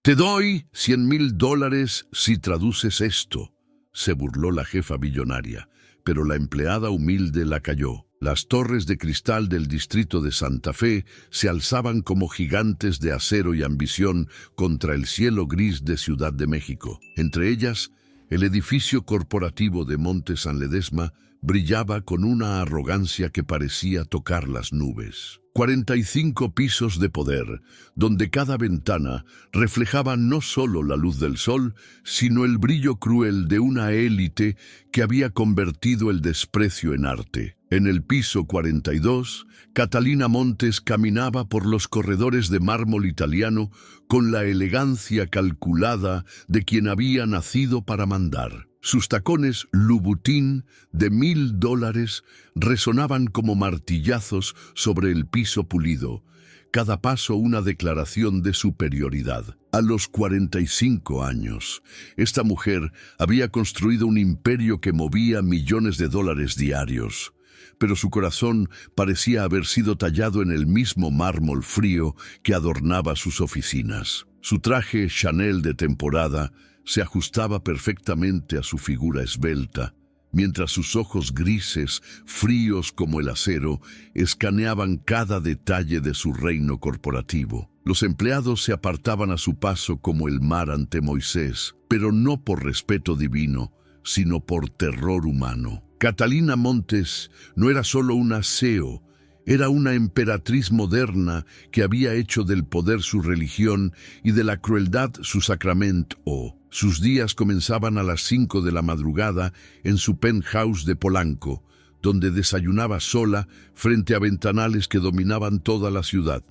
Te doy $100,000 si traduces esto, se burló la jefa billonaria, pero la empleada humilde la calló. Las torres de cristal del distrito de Santa Fe se alzaban como gigantes de acero y ambición contra el cielo gris de Ciudad de México. Entre ellas, el edificio corporativo de Monte San Ledesma brillaba con una arrogancia que parecía tocar las nubes. 45 pisos de poder, donde cada ventana reflejaba no solo la luz del sol, sino el brillo cruel de una élite que había convertido el desprecio en arte. En el piso 42, Catalina Montes caminaba por los corredores de mármol italiano con la elegancia calculada de quien había nacido para mandar. Sus tacones Louboutin de $1,000 resonaban como martillazos sobre el piso pulido, cada paso una declaración de superioridad. A los 45 años, esta mujer había construido un imperio que movía millones de dólares diarios, pero su corazón parecía haber sido tallado en el mismo mármol frío que adornaba sus oficinas. Su traje Chanel de temporada se ajustaba perfectamente a su figura esbelta, mientras sus ojos grises, fríos como el acero, escaneaban cada detalle de su reino corporativo. Los empleados se apartaban a su paso como el mar ante Moisés, pero no por respeto divino, sino por terror humano. Catalina Montes no era solo una CEO, era una emperatriz moderna que había hecho del poder su religión y de la crueldad su sacramento. Sus días comenzaban a las 5 de la madrugada en su penthouse de Polanco, donde desayunaba sola frente a ventanales que dominaban toda la ciudad.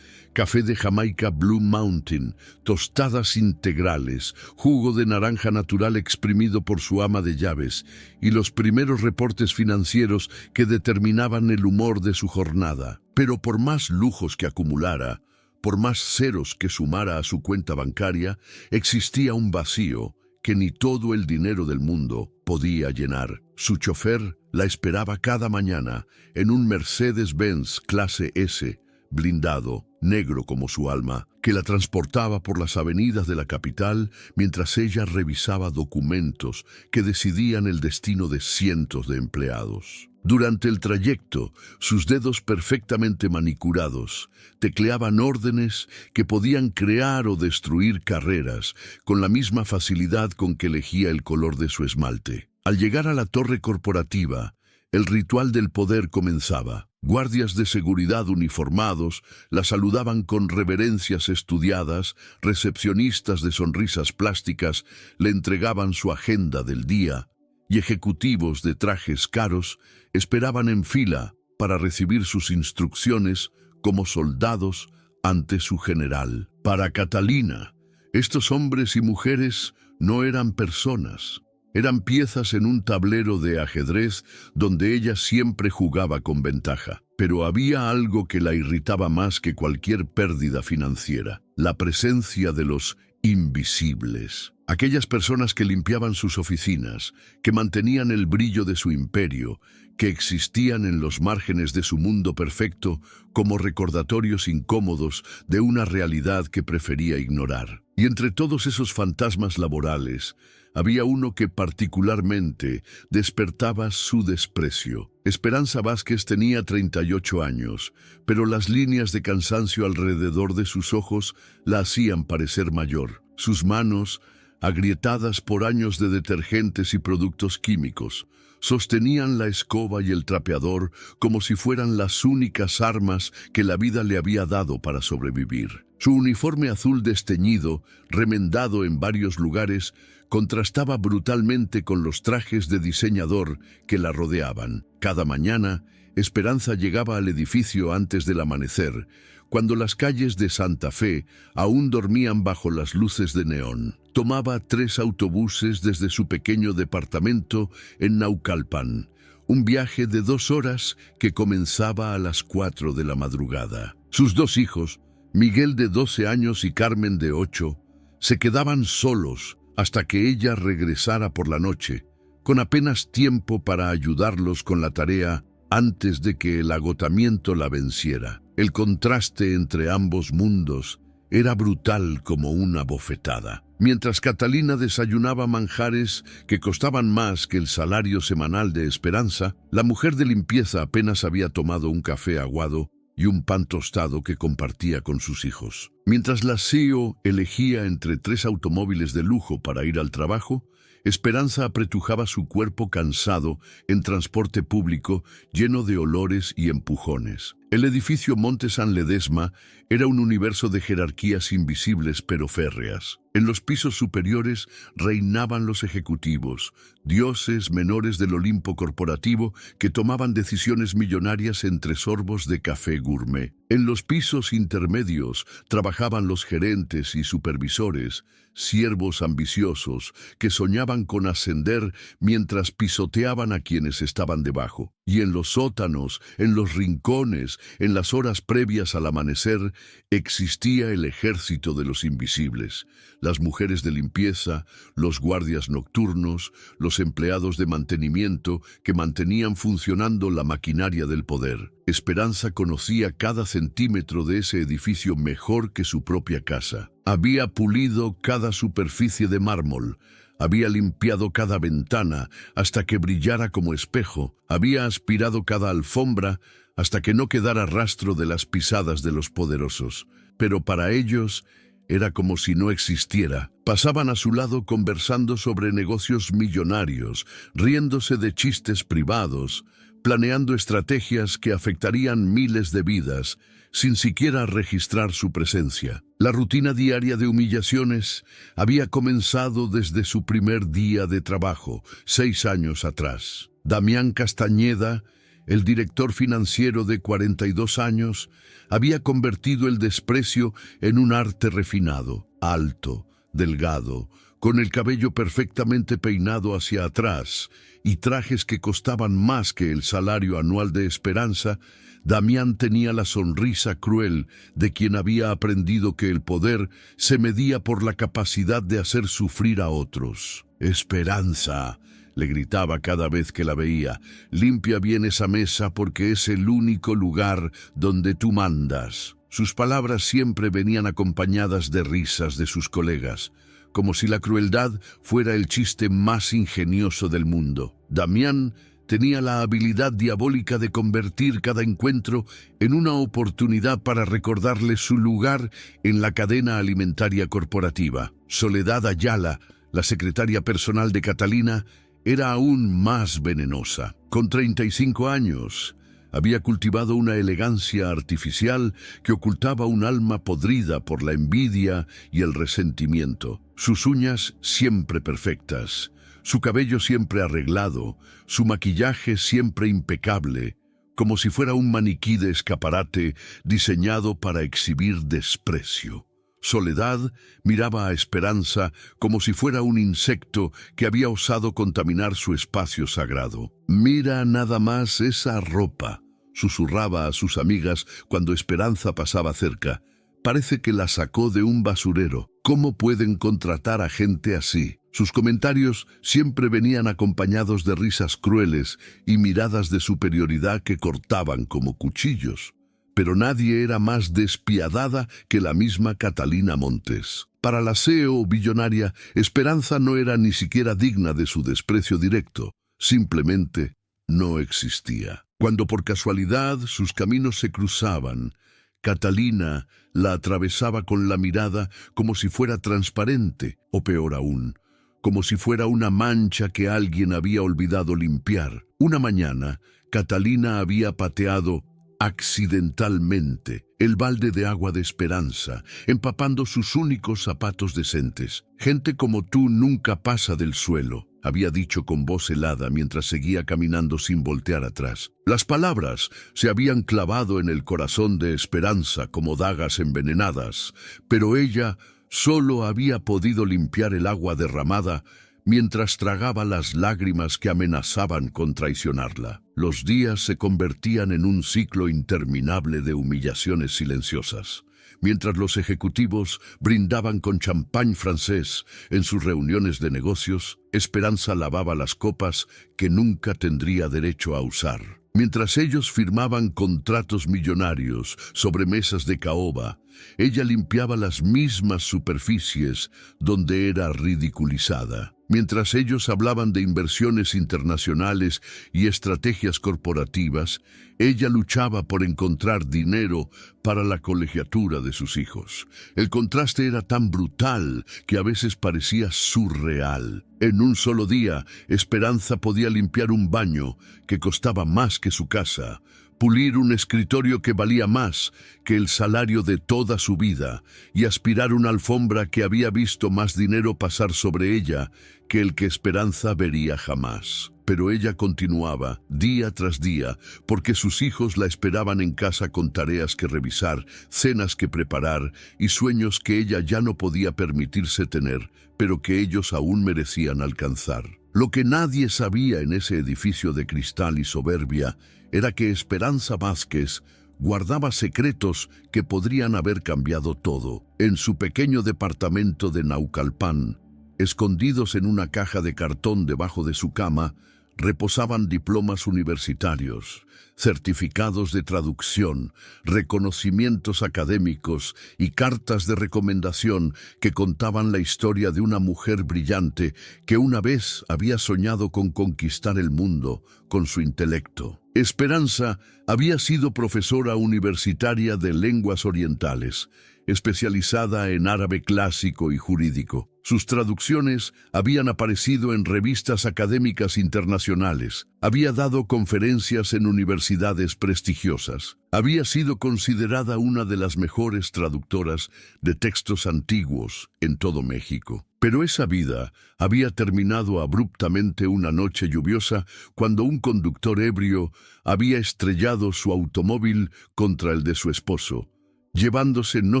Café de Jamaica Blue Mountain, tostadas integrales, jugo de naranja natural exprimido por su ama de llaves y los primeros reportes financieros que determinaban el humor de su jornada. Pero por más lujos que acumulara, por más ceros que sumara a su cuenta bancaria, existía un vacío que ni todo el dinero del mundo podía llenar. Su chofer la esperaba cada mañana en un Mercedes-Benz clase S, blindado, negro como su alma, que la transportaba por las avenidas de la capital mientras ella revisaba documentos que decidían el destino de cientos de empleados. Durante el trayecto, sus dedos perfectamente manicurados tecleaban órdenes que podían crear o destruir carreras con la misma facilidad con que elegía el color de su esmalte. Al llegar a la torre corporativa, el ritual del poder comenzaba. Guardias de seguridad uniformados la saludaban con reverencias estudiadas, recepcionistas de sonrisas plásticas le entregaban su agenda del día, y ejecutivos de trajes caros esperaban en fila para recibir sus instrucciones como soldados ante su general. Para Catalina, estos hombres y mujeres no eran personas, eran piezas en un tablero de ajedrez donde ella siempre jugaba con ventaja. Pero había algo que la irritaba más que cualquier pérdida financiera: la presencia de los invisibles. Aquellas personas que limpiaban sus oficinas, que mantenían el brillo de su imperio, que existían en los márgenes de su mundo perfecto como recordatorios incómodos de una realidad que prefería ignorar. Y entre todos esos fantasmas laborales, había uno que particularmente despertaba su desprecio. Esperanza Vázquez tenía 38 años, pero las líneas de cansancio alrededor de sus ojos la hacían parecer mayor. Sus manos, agrietadas por años de detergentes y productos químicos, sostenían la escoba y el trapeador como si fueran las únicas armas que la vida le había dado para sobrevivir. Su uniforme azul desteñido, remendado en varios lugares, contrastaba brutalmente con los trajes de diseñador que la rodeaban. Cada mañana, Esperanza llegaba al edificio antes del amanecer, cuando las calles de Santa Fe aún dormían bajo las luces de neón. Tomaba 3 autobuses desde su pequeño departamento en Naucalpan, un viaje de 2 horas que comenzaba a las 4 de la madrugada. Sus 2 hijos, Miguel de 12 años y Carmen de 8, se quedaban solos hasta que ella regresara por la noche, con apenas tiempo para ayudarlos con la tarea antes de que el agotamiento la venciera. El contraste entre ambos mundos era brutal como una bofetada. Mientras Catalina desayunaba manjares que costaban más que el salario semanal de Esperanza, la mujer de limpieza apenas había tomado un café aguado y un pan tostado que compartía con sus hijos. Mientras la CEO elegía entre 3 automóviles de lujo para ir al trabajo, Esperanza apretujaba su cuerpo cansado en transporte público lleno de olores y empujones. El edificio Monte San Ledesma era un universo de jerarquías invisibles pero férreas. En los pisos superiores reinaban los ejecutivos, dioses menores del Olimpo corporativo que tomaban decisiones millonarias entre sorbos de café gourmet. En los pisos intermedios trabajaban los gerentes y supervisores, siervos ambiciosos que soñaban con ascender mientras pisoteaban a quienes estaban debajo. Y en los sótanos, en los rincones, en las horas previas al amanecer, existía el ejército de los invisibles. Las mujeres de limpieza, los guardias nocturnos, los empleados de mantenimiento que mantenían funcionando la maquinaria del poder. Esperanza conocía cada centímetro de ese edificio mejor que su propia casa. Había pulido cada superficie de mármol, había limpiado cada ventana hasta que brillara como espejo, había aspirado cada alfombra hasta que no quedara rastro de las pisadas de los poderosos. Pero para ellos era como si no existiera. Pasaban a su lado conversando sobre negocios millonarios, riéndose de chistes privados, planeando estrategias que afectarían miles de vidas, sin siquiera registrar su presencia. La rutina diaria de humillaciones había comenzado desde su primer día de trabajo, 6 años atrás. Damián Castañeda, el director financiero de 42 años, había convertido el desprecio en un arte refinado, alto, delgado, con el cabello perfectamente peinado hacia atrás y trajes que costaban más que el salario anual de Esperanza. Damián tenía la sonrisa cruel de quien había aprendido que el poder se medía por la capacidad de hacer sufrir a otros. «Esperanza», le gritaba cada vez que la veía, «limpia bien esa mesa porque es el único lugar donde tú mandas». Sus palabras siempre venían acompañadas de risas de sus colegas, como si la crueldad fuera el chiste más ingenioso del mundo. Damián tenía la habilidad diabólica de convertir cada encuentro en una oportunidad para recordarle su lugar en la cadena alimentaria corporativa. Soledad Ayala, la secretaria personal de Catalina, era aún más venenosa. Con 35 años, había cultivado una elegancia artificial que ocultaba un alma podrida por la envidia y el resentimiento. Sus uñas siempre perfectas, su cabello siempre arreglado, su maquillaje siempre impecable, como si fuera un maniquí de escaparate diseñado para exhibir desprecio. Soledad miraba a Esperanza como si fuera un insecto que había osado contaminar su espacio sagrado. «Mira nada más esa ropa», susurraba a sus amigas cuando Esperanza pasaba cerca. «Parece que la sacó de un basurero. ¿Cómo pueden contratar a gente así?». Sus comentarios siempre venían acompañados de risas crueles y miradas de superioridad que cortaban como cuchillos. Pero nadie era más despiadada que la misma Catalina Montes. Para la CEO billonaria, Esperanza no era ni siquiera digna de su desprecio directo. Simplemente no existía. Cuando por casualidad sus caminos se cruzaban, Catalina la atravesaba con la mirada como si fuera transparente, o peor aún, como si fuera una mancha que alguien había olvidado limpiar. Una mañana, Catalina había pateado accidentalmente el balde de agua de Esperanza, empapando sus únicos zapatos decentes. «Gente como tú nunca pasa del suelo», había dicho con voz helada mientras seguía caminando sin voltear atrás. Las palabras se habían clavado en el corazón de Esperanza como dagas envenenadas, pero ella solo había podido limpiar el agua derramada mientras tragaba las lágrimas que amenazaban con traicionarla. Los días se convertían en un ciclo interminable de humillaciones silenciosas. Mientras los ejecutivos brindaban con champán francés en sus reuniones de negocios, Esperanza lavaba las copas que nunca tendría derecho a usar. Mientras ellos firmaban contratos millonarios sobre mesas de caoba, ella limpiaba las mismas superficies donde era ridiculizada. Mientras ellos hablaban de inversiones internacionales y estrategias corporativas, ella luchaba por encontrar dinero para la colegiatura de sus hijos. El contraste era tan brutal que a veces parecía surreal. En un solo día, Esperanza podía limpiar un baño que costaba más que su casa, pulir un escritorio que valía más que el salario de toda su vida y aspirar una alfombra que había visto más dinero pasar sobre ella que el que Esperanza vería jamás. Pero ella continuaba, día tras día, porque sus hijos la esperaban en casa con tareas que revisar, cenas que preparar y sueños que ella ya no podía permitirse tener, pero que ellos aún merecían alcanzar. Lo que nadie sabía en ese edificio de cristal y soberbia era que Esperanza Vázquez guardaba secretos que podrían haber cambiado todo. En su pequeño departamento de Naucalpan, escondidos en una caja de cartón debajo de su cama, reposaban diplomas universitarios, certificados de traducción, reconocimientos académicos y cartas de recomendación que contaban la historia de una mujer brillante que una vez había soñado con conquistar el mundo con su intelecto. Esperanza había sido profesora universitaria de lenguas orientales, especializada en árabe clásico y jurídico. Sus traducciones habían aparecido en revistas académicas internacionales. Había dado conferencias en universidades prestigiosas. Había sido considerada una de las mejores traductoras de textos antiguos en todo México. Pero esa vida había terminado abruptamente una noche lluviosa cuando un conductor ebrio había estrellado su automóvil contra el de su esposo, llevándose no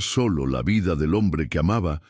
solo la vida del hombre que amaba,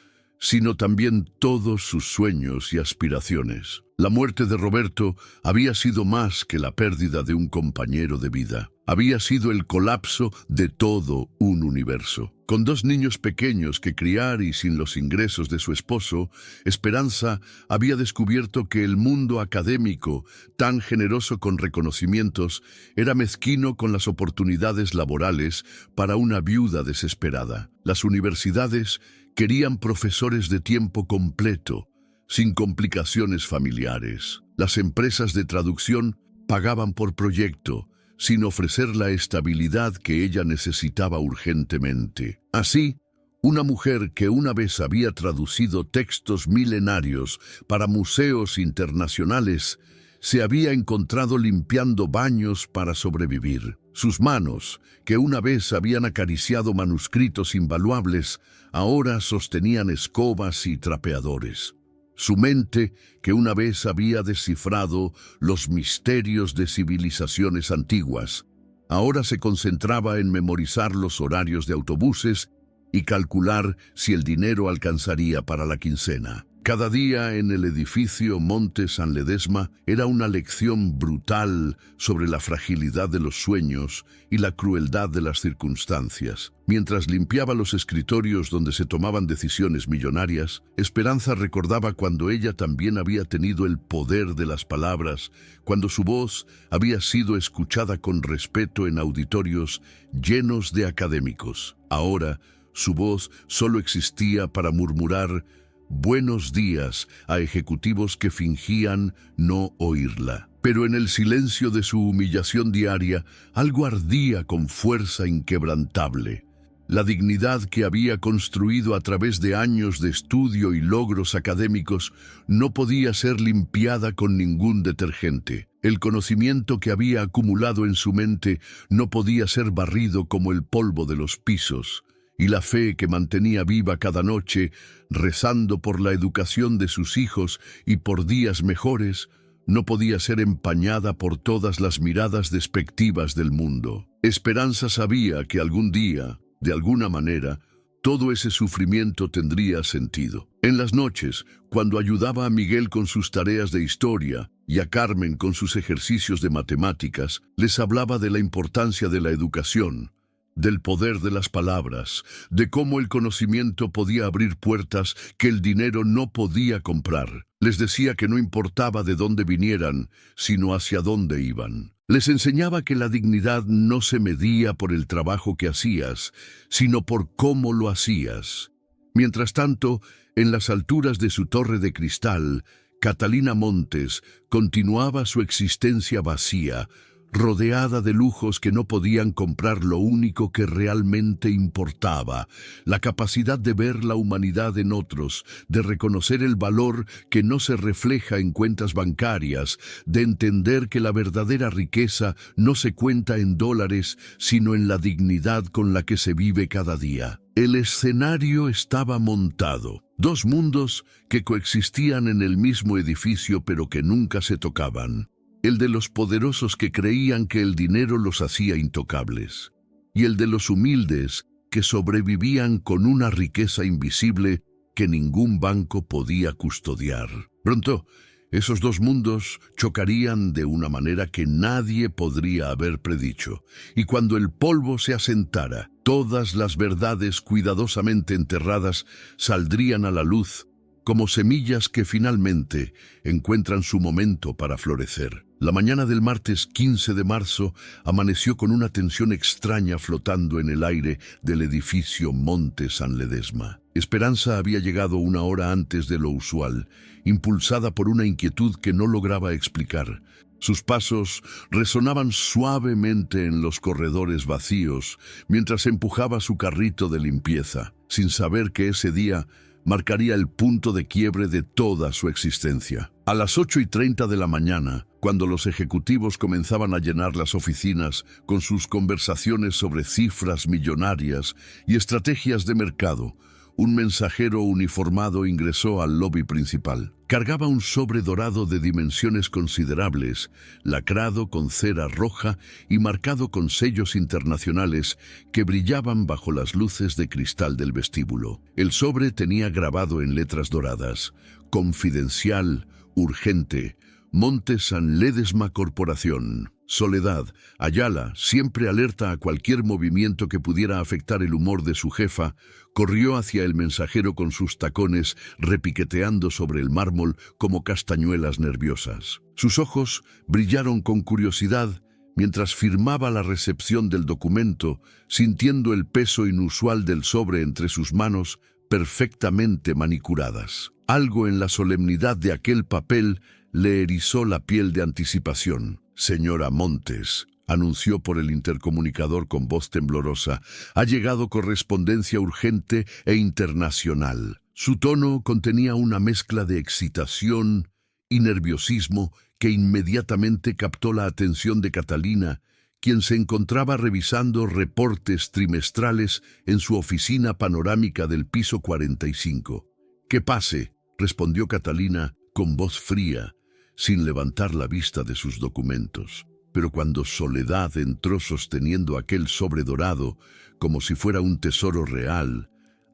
sino también todos sus sueños y aspiraciones. La muerte de Roberto había sido más que la pérdida de un compañero de vida. Había sido el colapso de todo un universo. Con 2 niños pequeños que criar y sin los ingresos de su esposo, Esperanza había descubierto que el mundo académico, tan generoso con reconocimientos, era mezquino con las oportunidades laborales para una viuda desesperada. Las universidades querían profesores de tiempo completo, sin complicaciones familiares. Las empresas de traducción pagaban por proyecto, sin ofrecer la estabilidad que ella necesitaba urgentemente. Así, una mujer que una vez había traducido textos milenarios para museos internacionales, se había encontrado limpiando baños para sobrevivir. Sus manos, que una vez habían acariciado manuscritos invaluables, ahora sostenían escobas y trapeadores. Su mente, que una vez había descifrado los misterios de civilizaciones antiguas, ahora se concentraba en memorizar los horarios de autobuses y calcular si el dinero alcanzaría para la quincena. Cada día en el edificio Monte San Ledesma era una lección brutal sobre la fragilidad de los sueños y la crueldad de las circunstancias. Mientras limpiaba los escritorios donde se tomaban decisiones millonarias, Esperanza recordaba cuando ella también había tenido el poder de las palabras, cuando su voz había sido escuchada con respeto en auditorios llenos de académicos. Ahora, su voz solo existía para murmurar buenos días a ejecutivos que fingían no oírla. Pero en el silencio de su humillación diaria, algo ardía con fuerza inquebrantable. La dignidad que había construido a través de años de estudio y logros académicos no podía ser limpiada con ningún detergente. El conocimiento que había acumulado en su mente no podía ser barrido como el polvo de los pisos. Y la fe que mantenía viva cada noche, rezando por la educación de sus hijos y por días mejores, no podía ser empañada por todas las miradas despectivas del mundo. Esperanza sabía que algún día, de alguna manera, todo ese sufrimiento tendría sentido. En las noches, cuando ayudaba a Miguel con sus tareas de historia y a Carmen con sus ejercicios de matemáticas, les hablaba de la importancia de la educación, del poder de las palabras, de cómo el conocimiento podía abrir puertas que el dinero no podía comprar. Les decía que no importaba de dónde vinieran, sino hacia dónde iban. Les enseñaba que la dignidad no se medía por el trabajo que hacías, sino por cómo lo hacías. Mientras tanto, en las alturas de su torre de cristal, Catalina Montes continuaba su existencia vacía, rodeada de lujos que no podían comprar lo único que realmente importaba, la capacidad de ver la humanidad en otros, de reconocer el valor que no se refleja en cuentas bancarias, de entender que la verdadera riqueza no se cuenta en dólares, sino en la dignidad con la que se vive cada día. El escenario estaba montado. Dos mundos que coexistían en el mismo edificio pero que nunca se tocaban. El de los poderosos que creían que el dinero los hacía intocables, y el de los humildes que sobrevivían con una riqueza invisible que ningún banco podía custodiar. Pronto, esos dos mundos chocarían de una manera que nadie podría haber predicho, y cuando el polvo se asentara, todas las verdades cuidadosamente enterradas saldrían a la luz como semillas que finalmente encuentran su momento para florecer. La mañana del martes 15 de marzo amaneció con una tensión extraña flotando en el aire del edificio Monte San Ledesma. Esperanza había llegado una hora antes de lo usual, impulsada por una inquietud que no lograba explicar. Sus pasos resonaban suavemente en los corredores vacíos mientras empujaba su carrito de limpieza, sin saber que ese día marcaría el punto de quiebre de toda su existencia. A las 8:30 de la mañana, cuando los ejecutivos comenzaban a llenar las oficinas con sus conversaciones sobre cifras millonarias y estrategias de mercado, un mensajero uniformado ingresó al lobby principal. Cargaba un sobre dorado de dimensiones considerables, lacrado con cera roja y marcado con sellos internacionales que brillaban bajo las luces de cristal del vestíbulo. El sobre tenía grabado en letras doradas: Confidencial, urgente, Monte San Ledesma Corporación. Soledad Ayala, siempre alerta a cualquier movimiento que pudiera afectar el humor de su jefa, corrió hacia el mensajero con sus tacones repiqueteando sobre el mármol como castañuelas nerviosas. Sus ojos brillaron con curiosidad mientras firmaba la recepción del documento, sintiendo el peso inusual del sobre entre sus manos perfectamente manicuradas. Algo en la solemnidad de aquel papel le erizó la piel de anticipación. «Señora Montes», anunció por el intercomunicador con voz temblorosa, «ha llegado correspondencia urgente e internacional». Su tono contenía una mezcla de excitación y nerviosismo que inmediatamente captó la atención de Catalina, quien se encontraba revisando reportes trimestrales en su oficina panorámica del piso 45. «Que pase», respondió Catalina con voz fría, sin levantar la vista de sus documentos. Pero cuando Soledad entró sosteniendo aquel sobre dorado, como si fuera un tesoro real,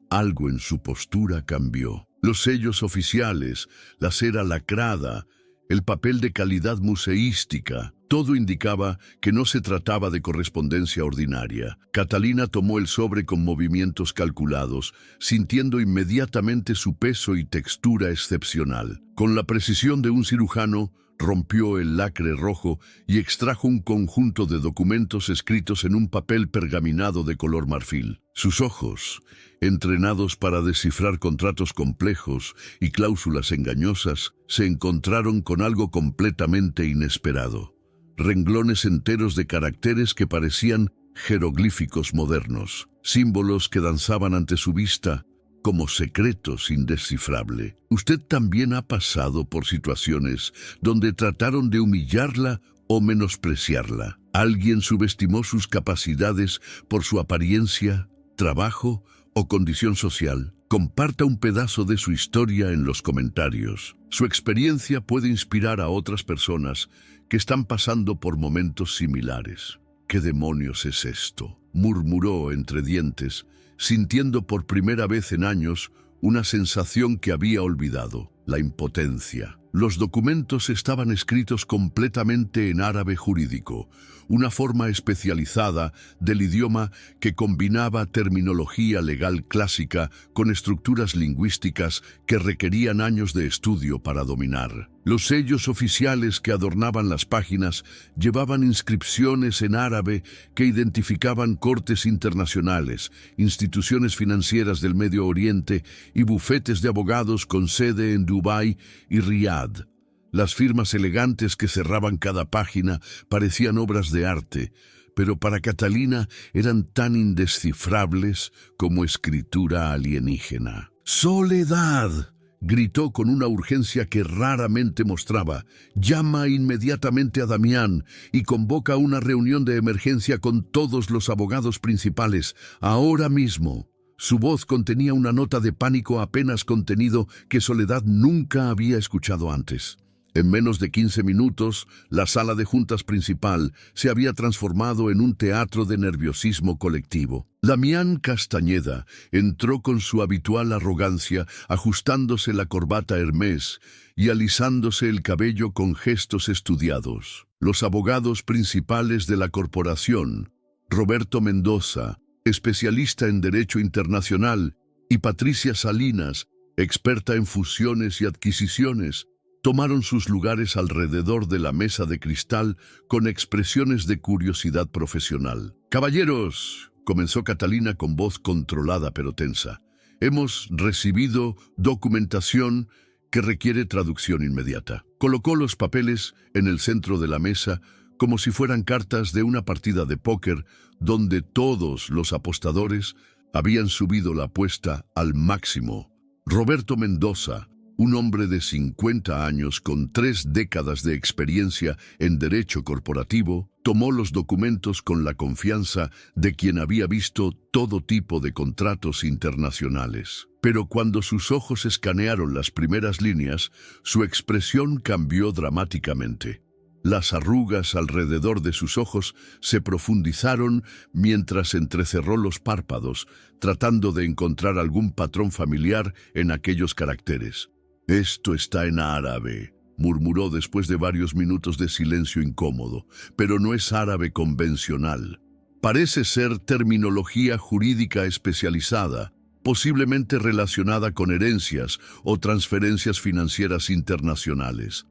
algo en su postura cambió. Los sellos oficiales, la cera lacrada, el papel de calidad museística, todo indicaba que no se trataba de correspondencia ordinaria. Catalina tomó el sobre con movimientos calculados, sintiendo inmediatamente su peso y textura excepcional. Con la precisión de un cirujano, rompió el lacre rojo y extrajo un conjunto de documentos escritos en un papel pergaminado de color marfil. Sus ojos, entrenados para descifrar contratos complejos y cláusulas engañosas, se encontraron con algo completamente inesperado. Renglones enteros de caracteres que parecían jeroglíficos modernos, símbolos que danzaban ante su vista como secretos indescifrables. Usted también ha pasado por situaciones donde trataron de humillarla o menospreciarla. Alguien subestimó sus capacidades por su apariencia, trabajo o condición social. Comparta un pedazo de su historia en los comentarios. Su experiencia puede inspirar a otras personas que están pasando por momentos similares. «¿Qué demonios es esto?», murmuró entre dientes, sintiendo por primera vez en años una sensación que había olvidado: la impotencia. Los documentos estaban escritos completamente en árabe jurídico, una forma especializada del idioma que combinaba terminología legal clásica con estructuras lingüísticas que requerían años de estudio para dominar. Los sellos oficiales que adornaban las páginas llevaban inscripciones en árabe que identificaban cortes internacionales, instituciones financieras del Medio Oriente y bufetes de abogados con sede en Dubái y Riad. Las firmas elegantes que cerraban cada página parecían obras de arte, pero para Catalina eran tan indescifrables como escritura alienígena. ¡Soledad!, gritó con una urgencia que raramente mostraba. Llama inmediatamente a Damián y convoca una reunión de emergencia con todos los abogados principales, ahora mismo. Su voz contenía una nota de pánico apenas contenido que Soledad nunca había escuchado antes. En menos de 15 minutos, la sala de juntas principal se había transformado en un teatro de nerviosismo colectivo. Damián Castañeda entró con su habitual arrogancia, ajustándose la corbata Hermès y alisándose el cabello con gestos estudiados. Los abogados principales de la corporación, Roberto Mendoza, especialista en Derecho Internacional, y Patricia Salinas, experta en fusiones y adquisiciones, tomaron sus lugares alrededor de la mesa de cristal con expresiones de curiosidad profesional. «Caballeros», comenzó Catalina con voz controlada pero tensa, «hemos recibido documentación que requiere traducción inmediata». Colocó los papeles en el centro de la mesa como si fueran cartas de una partida de póker donde todos los apostadores habían subido la apuesta al máximo. Roberto Mendoza, un hombre de 50 años con 3 décadas de experiencia en derecho corporativo, tomó los documentos con la confianza de quien había visto todo tipo de contratos internacionales. Pero cuando sus ojos escanearon las primeras líneas, su expresión cambió dramáticamente. Las arrugas alrededor de sus ojos se profundizaron mientras entrecerró los párpados, tratando de encontrar algún patrón familiar en aquellos caracteres. «Esto está en árabe», murmuró después de varios minutos de silencio incómodo, «pero no es árabe convencional. Parece ser terminología jurídica especializada, posiblemente relacionada con herencias o transferencias financieras internacionales».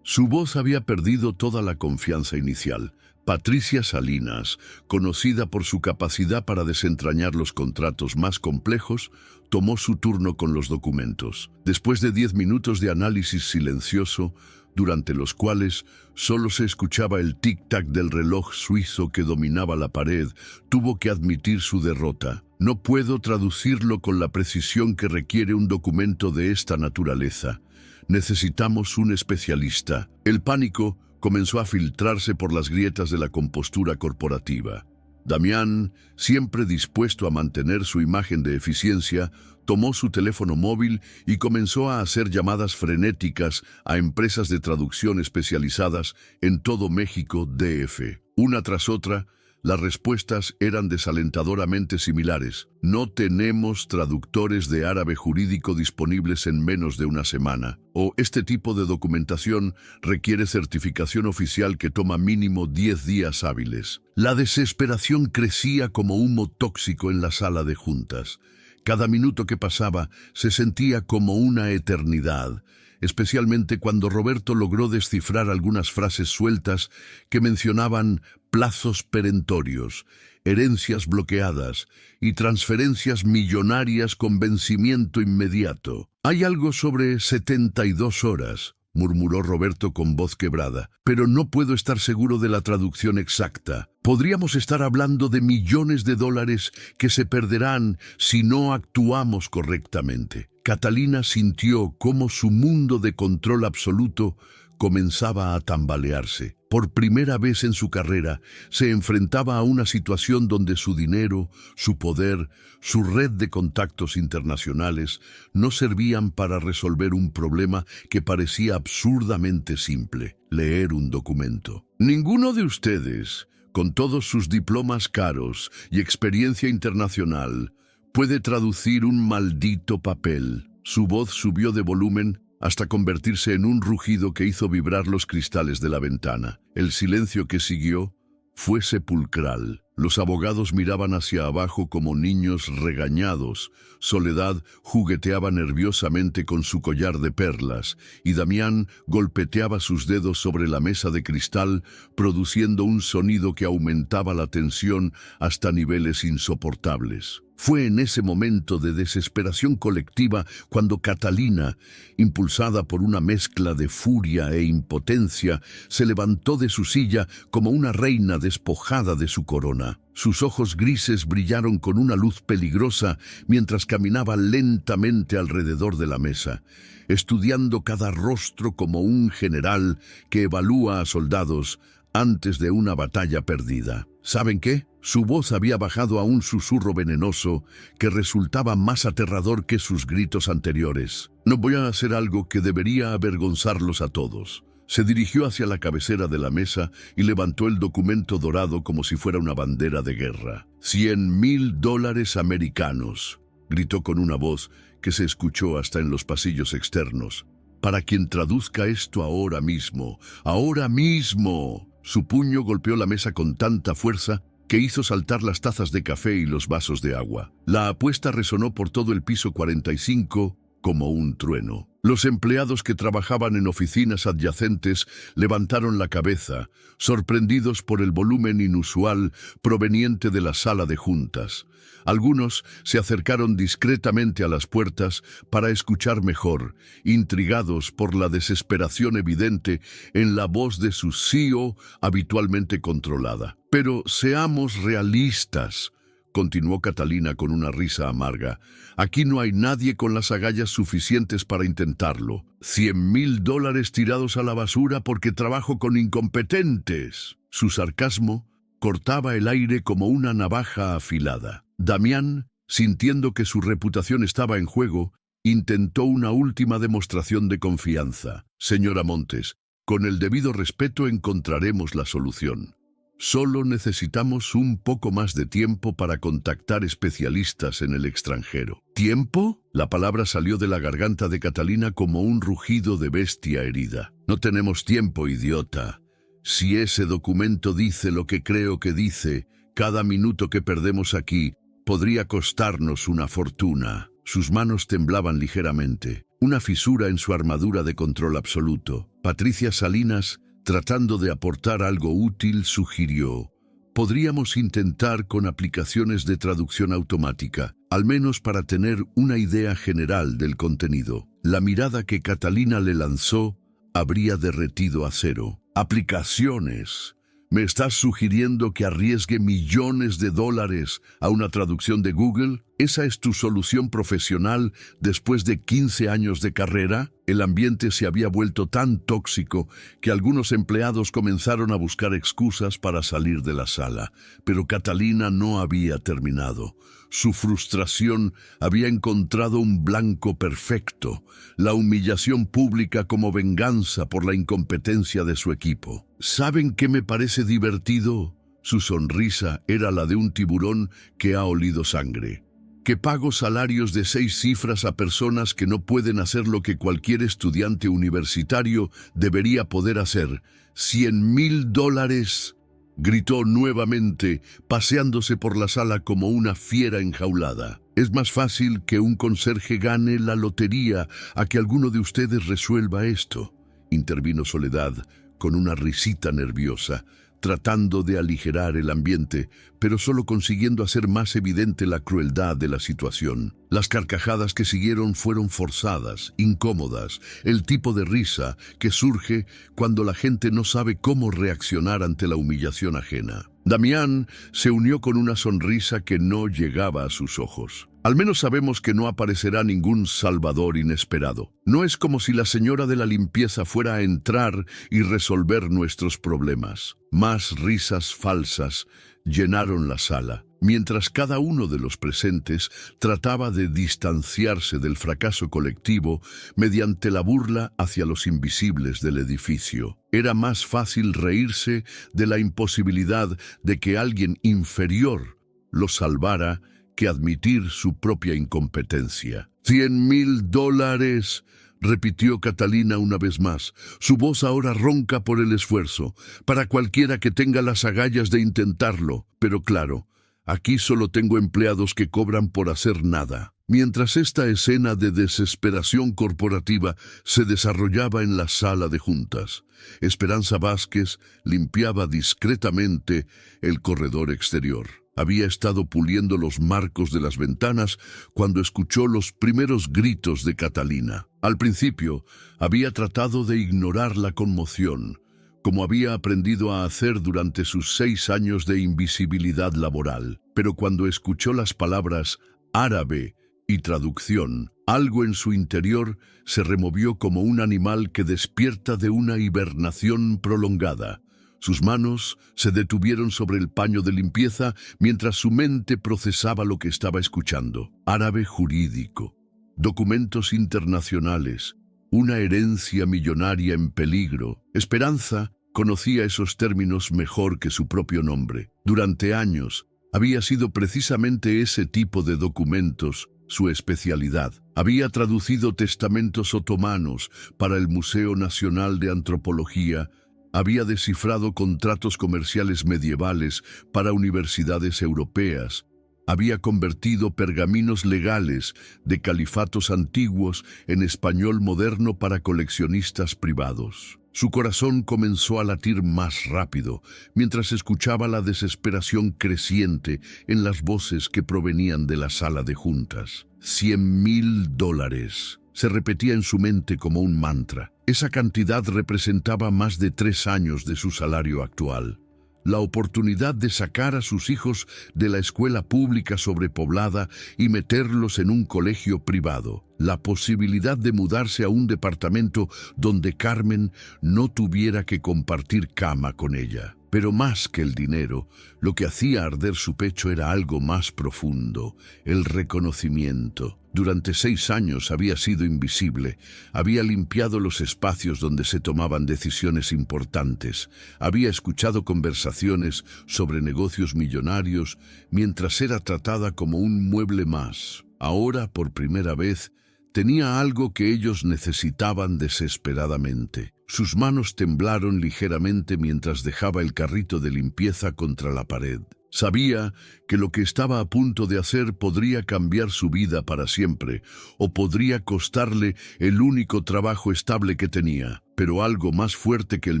Su voz había perdido toda la confianza inicial. Patricia Salinas, conocida por su capacidad para desentrañar los contratos más complejos, tomó su turno con los documentos. Después de 10 minutos de análisis silencioso, durante los cuales solo se escuchaba el tic-tac del reloj suizo que dominaba la pared, tuvo que admitir su derrota. «No puedo traducirlo con la precisión que requiere un documento de esta naturaleza. Necesitamos un especialista». El pánico comenzó a filtrarse por las grietas de la compostura corporativa. Damián, siempre dispuesto a mantener su imagen de eficiencia, tomó su teléfono móvil y comenzó a hacer llamadas frenéticas a empresas de traducción especializadas en todo México DF. Una tras otra, las respuestas eran desalentadoramente similares. «No tenemos traductores de árabe jurídico disponibles en menos de una semana», o «este tipo de documentación requiere certificación oficial que toma mínimo 10 días hábiles». La desesperación crecía como humo tóxico en la sala de juntas. Cada minuto que pasaba se sentía como una eternidad, especialmente cuando Roberto logró descifrar algunas frases sueltas que mencionaban plazos perentorios, herencias bloqueadas y transferencias millonarias con vencimiento inmediato. «Hay algo sobre 72 horas», murmuró Roberto con voz quebrada, «pero no puedo estar seguro de la traducción exacta. Podríamos estar hablando de millones de dólares que se perderán si no actuamos correctamente». Catalina sintió cómo su mundo de control absoluto comenzaba a tambalearse. Por primera vez en su carrera, se enfrentaba a una situación donde su dinero, su poder, su red de contactos internacionales no servían para resolver un problema que parecía absurdamente simple: leer un documento. «Ninguno de ustedes, con todos sus diplomas caros y experiencia internacional, puede traducir un maldito papel». Su voz subió de volumen hasta convertirse en un rugido que hizo vibrar los cristales de la ventana. El silencio que siguió fue sepulcral. Los abogados miraban hacia abajo como niños regañados. Soledad jugueteaba nerviosamente con su collar de perlas y Damián golpeteaba sus dedos sobre la mesa de cristal, produciendo un sonido que aumentaba la tensión hasta niveles insoportables. Fue en ese momento de desesperación colectiva cuando Catalina, impulsada por una mezcla de furia e impotencia, se levantó de su silla como una reina despojada de su corona. Sus ojos grises brillaron con una luz peligrosa mientras caminaba lentamente alrededor de la mesa, estudiando cada rostro como un general que evalúa a soldados antes de una batalla perdida. ¿Saben qué? Su voz había bajado a un susurro venenoso que resultaba más aterrador que sus gritos anteriores. No voy a hacer algo que debería avergonzarlos a todos. Se dirigió hacia la cabecera de la mesa y levantó el documento dorado como si fuera una bandera de guerra. $100,000 americanos, gritó con una voz que se escuchó hasta en los pasillos externos. Para quien traduzca esto ahora mismo, ¡ahora mismo! Su puño golpeó la mesa con tanta fuerza que hizo saltar las tazas de café y los vasos de agua. La apuesta resonó por todo el piso 45 como un trueno. Los empleados que trabajaban en oficinas adyacentes levantaron la cabeza, sorprendidos por el volumen inusual proveniente de la sala de juntas. Algunos se acercaron discretamente a las puertas para escuchar mejor, intrigados por la desesperación evidente en la voz de su CEO habitualmente controlada. Pero seamos realistas, continuó Catalina con una risa amarga. Aquí no hay nadie con las agallas suficientes para intentarlo. $100,000 tirados a la basura porque trabajo con incompetentes. Su sarcasmo cortaba el aire como una navaja afilada. Damián, sintiendo que su reputación estaba en juego, intentó una última demostración de confianza. Señora Montes, con el debido respeto encontraremos la solución. Solo necesitamos un poco más de tiempo para contactar especialistas en el extranjero. ¿Tiempo? La palabra salió de la garganta de Catalina como un rugido de bestia herida. No tenemos tiempo, idiota. Si ese documento dice lo que creo que dice, cada minuto que perdemos aquí podría costarnos una fortuna. Sus manos temblaban ligeramente. Una fisura en su armadura de control absoluto. Patricia Salinas, tratando de aportar algo útil, sugirió: podríamos intentar con aplicaciones de traducción automática, al menos para tener una idea general del contenido. La mirada que Catalina le lanzó habría derretido acero. ¿Aplicaciones? ¿Me estás sugiriendo que arriesgue millones de dólares a una traducción de Google? ¿Esa es tu solución profesional después de 15 años de carrera? El ambiente se había vuelto tan tóxico que algunos empleados comenzaron a buscar excusas para salir de la sala, pero Catalina no había terminado. Su frustración había encontrado un blanco perfecto, la humillación pública como venganza por la incompetencia de su equipo. ¿Saben qué me parece divertido? Su sonrisa era la de un tiburón que ha olido sangre. Que pago salarios de 6 cifras a personas que no pueden hacer lo que cualquier estudiante universitario debería poder hacer. $100,000, gritó nuevamente, paseándose por la sala como una fiera enjaulada. Es más fácil que un conserje gane la lotería a que alguno de ustedes resuelva esto, intervino Soledad con una risita nerviosa, tratando de aligerar el ambiente, pero solo consiguiendo hacer más evidente la crueldad de la situación. Las carcajadas que siguieron fueron forzadas, incómodas, el tipo de risa que surge cuando la gente no sabe cómo reaccionar ante la humillación ajena. Damián se unió con una sonrisa que no llegaba a sus ojos. Al menos sabemos que no aparecerá ningún salvador inesperado. No es como si la señora de la limpieza fuera a entrar y resolver nuestros problemas. Más risas falsas llenaron la sala, mientras cada uno de los presentes trataba de distanciarse del fracaso colectivo mediante la burla hacia los invisibles del edificio. Era más fácil reírse de la imposibilidad de que alguien inferior lo salvara que admitir su propia incompetencia. $100,000, repitió Catalina una vez más, su voz ahora ronca por el esfuerzo, para cualquiera que tenga las agallas de intentarlo. Pero claro, aquí solo tengo empleados que cobran por hacer nada. Mientras esta escena de desesperación corporativa se desarrollaba en la sala de juntas, Esperanza Vázquez limpiaba discretamente el corredor exterior. Había estado puliendo los marcos de las ventanas cuando escuchó los primeros gritos de Catalina. Al principio, había tratado de ignorar la conmoción, como había aprendido a hacer durante sus 6 años de invisibilidad laboral. Pero cuando escuchó las palabras árabe y traducción, algo en su interior se removió como un animal que despierta de una hibernación prolongada. Sus manos se detuvieron sobre el paño de limpieza mientras su mente procesaba lo que estaba escuchando. Árabe jurídico, documentos internacionales, una herencia millonaria en peligro. Esperanza conocía esos términos mejor que su propio nombre. Durante años, había sido precisamente ese tipo de documentos su especialidad. Había traducido testamentos otomanos para el Museo Nacional de Antropología, había descifrado contratos comerciales medievales para universidades europeas, había convertido pergaminos legales de califatos antiguos en español moderno para coleccionistas privados. Su corazón comenzó a latir más rápido mientras escuchaba la desesperación creciente en las voces que provenían de la sala de juntas. $100,000. Se repetía en su mente como un mantra. Esa cantidad representaba más de 3 años de su salario actual. La oportunidad de sacar a sus hijos de la escuela pública sobrepoblada y meterlos en un colegio privado. La posibilidad de mudarse a un departamento donde Carmen no tuviera que compartir cama con ella. Pero más que el dinero, lo que hacía arder su pecho era algo más profundo, el reconocimiento. Durante 6 años había sido invisible, había limpiado los espacios donde se tomaban decisiones importantes, había escuchado conversaciones sobre negocios millonarios mientras era tratada como un mueble más. Ahora, por primera vez, tenía algo que ellos necesitaban desesperadamente. Sus manos temblaron ligeramente mientras dejaba el carrito de limpieza contra la pared. Sabía que lo que estaba a punto de hacer podría cambiar su vida para siempre, o podría costarle el único trabajo estable que tenía, pero algo más fuerte que el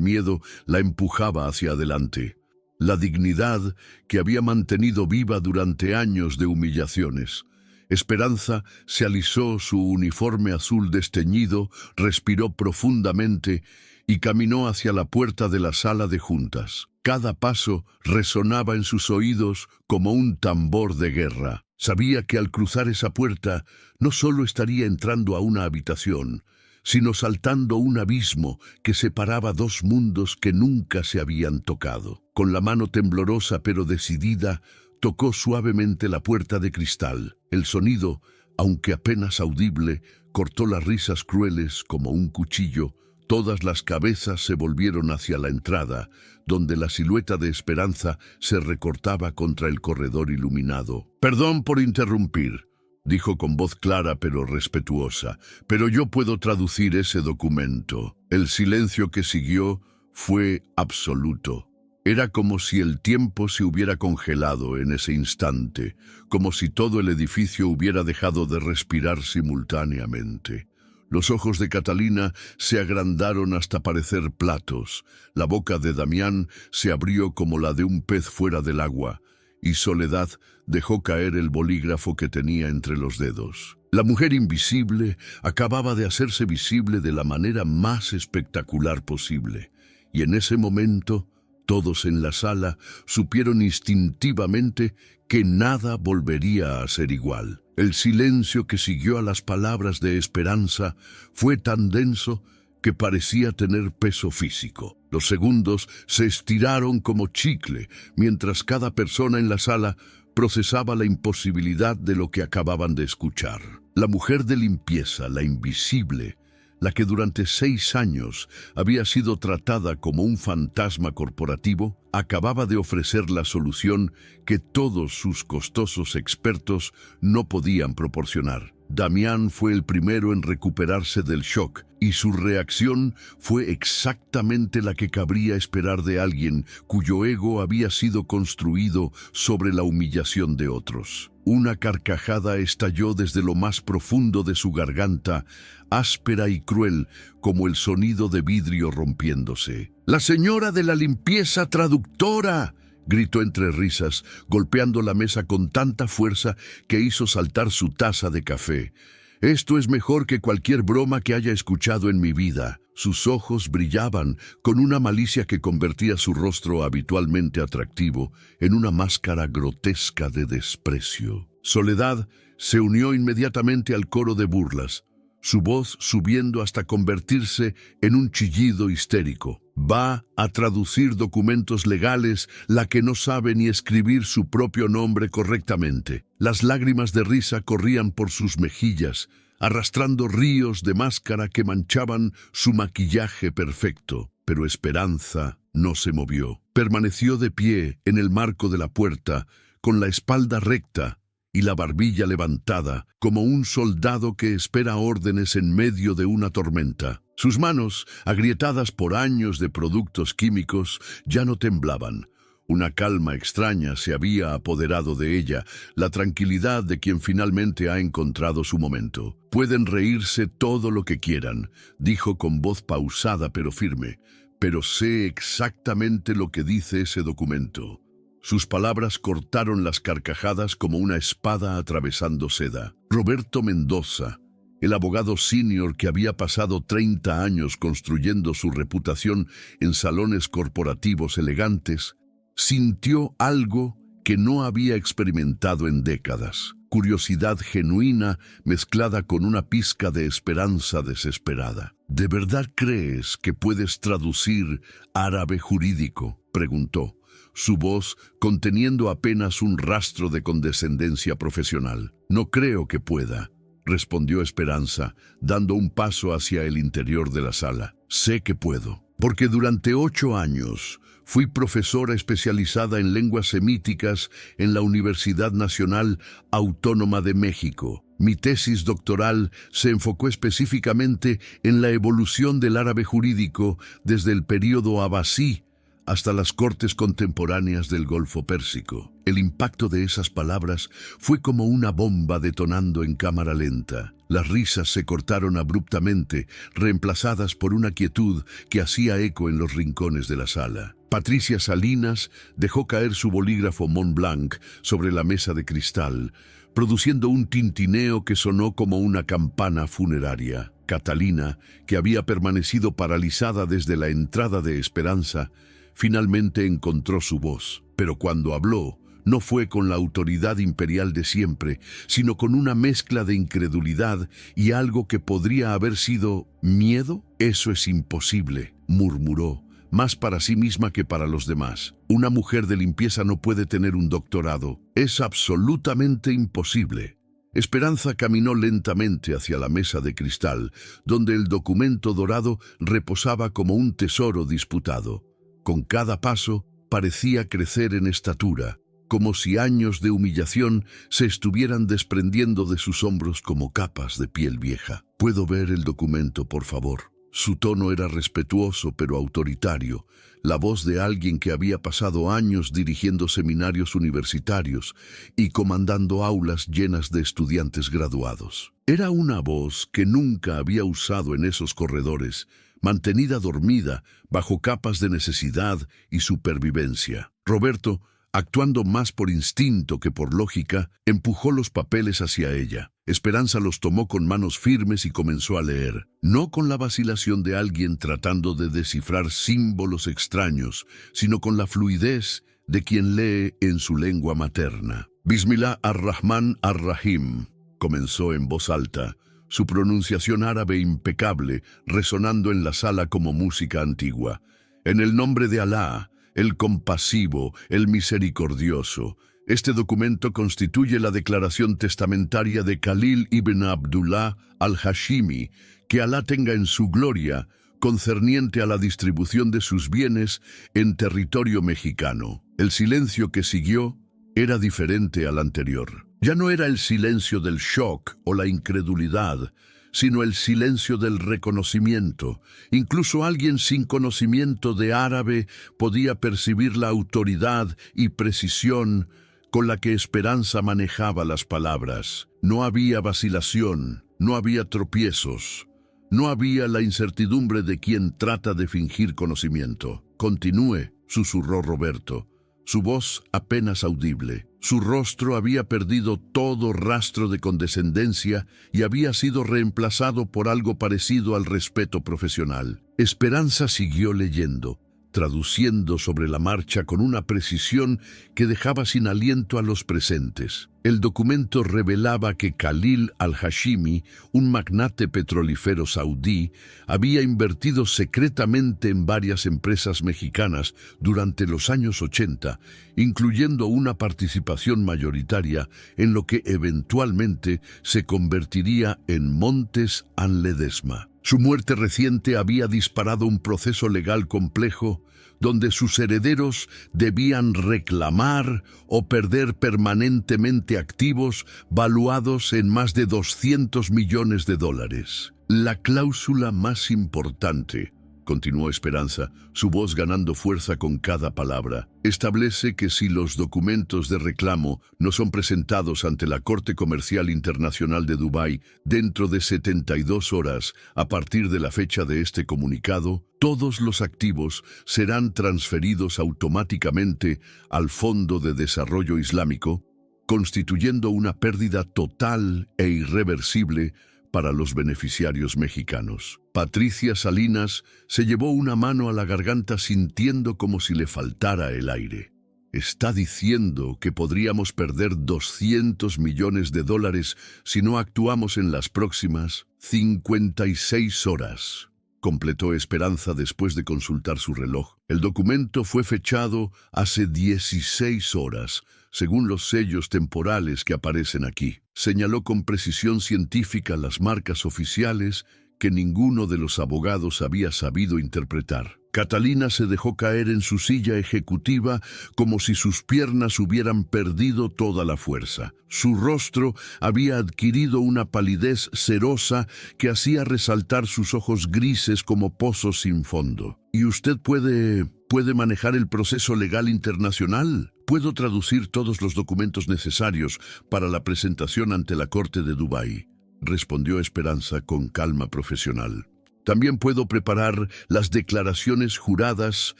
miedo la empujaba hacia adelante. La dignidad que había mantenido viva durante años de humillaciones. Esperanza se alisó su uniforme azul desteñido, respiró profundamente y caminó hacia la puerta de la sala de juntas. Cada paso resonaba en sus oídos como un tambor de guerra. Sabía que al cruzar esa puerta no solo estaría entrando a una habitación, sino saltando un abismo que separaba 2 mundos que nunca se habían tocado. Con la mano temblorosa pero decidida, tocó suavemente la puerta de cristal. El sonido, aunque apenas audible, cortó las risas crueles como un cuchillo. Todas las cabezas se volvieron hacia la entrada, donde la silueta de Esperanza se recortaba contra el corredor iluminado. «Perdón por interrumpir», dijo con voz clara pero respetuosa, «pero yo puedo traducir ese documento». El silencio que siguió fue absoluto. Era como si el tiempo se hubiera congelado en ese instante, como si todo el edificio hubiera dejado de respirar simultáneamente. Los ojos de Catalina se agrandaron hasta parecer platos, la boca de Damián se abrió como la de un pez fuera del agua, y Soledad dejó caer el bolígrafo que tenía entre los dedos. La mujer invisible acababa de hacerse visible de la manera más espectacular posible, y en ese momento todos en la sala supieron instintivamente que nada volvería a ser igual. El silencio que siguió a las palabras de Esperanza fue tan denso que parecía tener peso físico. Los segundos se estiraron como chicle, mientras cada persona en la sala procesaba la imposibilidad de lo que acababan de escuchar. La mujer de limpieza, la invisible, la que durante 6 años había sido tratada como un fantasma corporativo, acababa de ofrecer la solución que todos sus costosos expertos no podían proporcionar. Damián fue el primero en recuperarse del shock, y su reacción fue exactamente la que cabría esperar de alguien cuyo ego había sido construido sobre la humillación de otros. Una carcajada estalló desde lo más profundo de su garganta, áspera y cruel como el sonido de vidrio rompiéndose. «¡La señora de la limpieza traductora!», gritó entre risas, golpeando la mesa con tanta fuerza que hizo saltar su taza de café. «Esto es mejor que cualquier broma que haya escuchado en mi vida». Sus ojos brillaban con una malicia que convertía su rostro habitualmente atractivo en una máscara grotesca de desprecio. Soledad se unió inmediatamente al coro de burlas, su voz subiendo hasta convertirse en un chillido histérico. «Va a traducir documentos legales la que no sabe ni escribir su propio nombre correctamente». Las lágrimas de risa corrían por sus mejillas, arrastrando ríos de máscara que manchaban su maquillaje perfecto. Pero Esperanza no se movió. Permaneció de pie en el marco de la puerta, con la espalda recta y la barbilla levantada, como un soldado que espera órdenes en medio de una tormenta. Sus manos, agrietadas por años de productos químicos, ya no temblaban. Una calma extraña se había apoderado de ella, la tranquilidad de quien finalmente ha encontrado su momento. «Pueden reírse todo lo que quieran», dijo con voz pausada pero firme, «pero sé exactamente lo que dice ese documento». Sus palabras cortaron las carcajadas como una espada atravesando seda. Roberto Mendoza, el abogado senior que había pasado 30 años construyendo su reputación en salones corporativos elegantes, sintió algo que no había experimentado en décadas. Curiosidad genuina mezclada con una pizca de esperanza desesperada. «¿De verdad crees que puedes traducir árabe jurídico?», preguntó, su voz conteniendo apenas un rastro de condescendencia profesional. «No creo que pueda», respondió Esperanza, dando un paso hacia el interior de la sala. «Sé que puedo, porque durante 8 años fui profesora especializada en lenguas semíticas en la Universidad Nacional Autónoma de México. Mi tesis doctoral se enfocó específicamente en la evolución del árabe jurídico desde el período abasí hasta las cortes contemporáneas del Golfo Pérsico. El impacto de esas palabras fue como una bomba detonando en cámara lenta. Las risas se cortaron abruptamente, reemplazadas por una quietud que hacía eco en los rincones de la sala. Patricia Salinas dejó caer su bolígrafo Montblanc sobre la mesa de cristal, produciendo un tintineo que sonó como una campana funeraria. Catalina, que había permanecido paralizada desde la entrada de Esperanza, finalmente encontró su voz, pero cuando habló, no fue con la autoridad imperial de siempre, sino con una mezcla de incredulidad y algo que podría haber sido miedo. «Eso es imposible», murmuró, más para sí misma que para los demás. «Una mujer de limpieza no puede tener un doctorado. Es absolutamente imposible». Esperanza caminó lentamente hacia la mesa de cristal, donde el documento dorado reposaba como un tesoro disputado. Con cada paso parecía crecer en estatura, como si años de humillación se estuvieran desprendiendo de sus hombros como capas de piel vieja. «¿Puedo ver el documento, por favor?». Su tono era respetuoso pero autoritario, la voz de alguien que había pasado años dirigiendo seminarios universitarios y comandando aulas llenas de estudiantes graduados. Era una voz que nunca había usado en esos corredores, mantenida dormida bajo capas de necesidad y supervivencia. Roberto, actuando más por instinto que por lógica, empujó los papeles hacia ella. Esperanza los tomó con manos firmes y comenzó a leer, no con la vacilación de alguien tratando de descifrar símbolos extraños, sino con la fluidez de quien lee en su lengua materna. «Bismillah ar-Rahman ar-Rahim», comenzó en voz alta, su pronunciación árabe impecable resonando en la sala como música antigua. «En el nombre de Alá, el compasivo, el misericordioso». Este documento constituye la declaración testamentaria de Khalil ibn Abdullah al-Hashimi, que Alá tenga en su gloria, concerniente a la distribución de sus bienes en territorio mexicano. El silencio que siguió era diferente al anterior. Ya no era el silencio del shock o la incredulidad, sino el silencio del reconocimiento. Incluso alguien sin conocimiento de árabe podía percibir la autoridad y precisión con la que Esperanza manejaba las palabras. No había vacilación, no había tropiezos, no había la incertidumbre de quien trata de fingir conocimiento. «Continúe», susurró Roberto, su voz apenas audible. Su rostro había perdido todo rastro de condescendencia y había sido reemplazado por algo parecido al respeto profesional. Esperanza siguió leyendo, traduciendo sobre la marcha con una precisión que dejaba sin aliento a los presentes. El documento revelaba que Khalil al-Hashimi, un magnate petrolífero saudí, había invertido secretamente en varias empresas mexicanas durante los años 80, incluyendo una participación mayoritaria en lo que eventualmente se convertiría en Montes and Ledesma. Su muerte reciente había disparado un proceso legal complejo donde sus herederos debían reclamar o perder permanentemente activos valuados en más de 200 millones de dólares. La cláusula más importante, continuó Esperanza, su voz ganando fuerza con cada palabra, establece que si los documentos de reclamo no son presentados ante la Corte Comercial Internacional de Dubái dentro de 72 horas a partir de la fecha de este comunicado, todos los activos serán transferidos automáticamente al Fondo de Desarrollo Islámico, constituyendo una pérdida total e irreversible para los beneficiarios mexicanos. Patricia Salinas se llevó una mano a la garganta sintiendo como si le faltara el aire. Está diciendo que podríamos perder 200 millones de dólares si no actuamos en las próximas 56 horas, completó Esperanza después de consultar su reloj. El documento fue fechado hace 16 horas, según los sellos temporales que aparecen aquí. Señaló con precisión científica las marcas oficiales que ninguno de los abogados había sabido interpretar. Catalina se dejó caer en su silla ejecutiva como si sus piernas hubieran perdido toda la fuerza. Su rostro había adquirido una palidez cerosa que hacía resaltar sus ojos grises como pozos sin fondo. ¿Y usted puede manejar el proceso legal internacional? Puedo traducir todos los documentos necesarios para la presentación ante la Corte de Dubái, respondió Esperanza con calma profesional. También puedo preparar las declaraciones juradas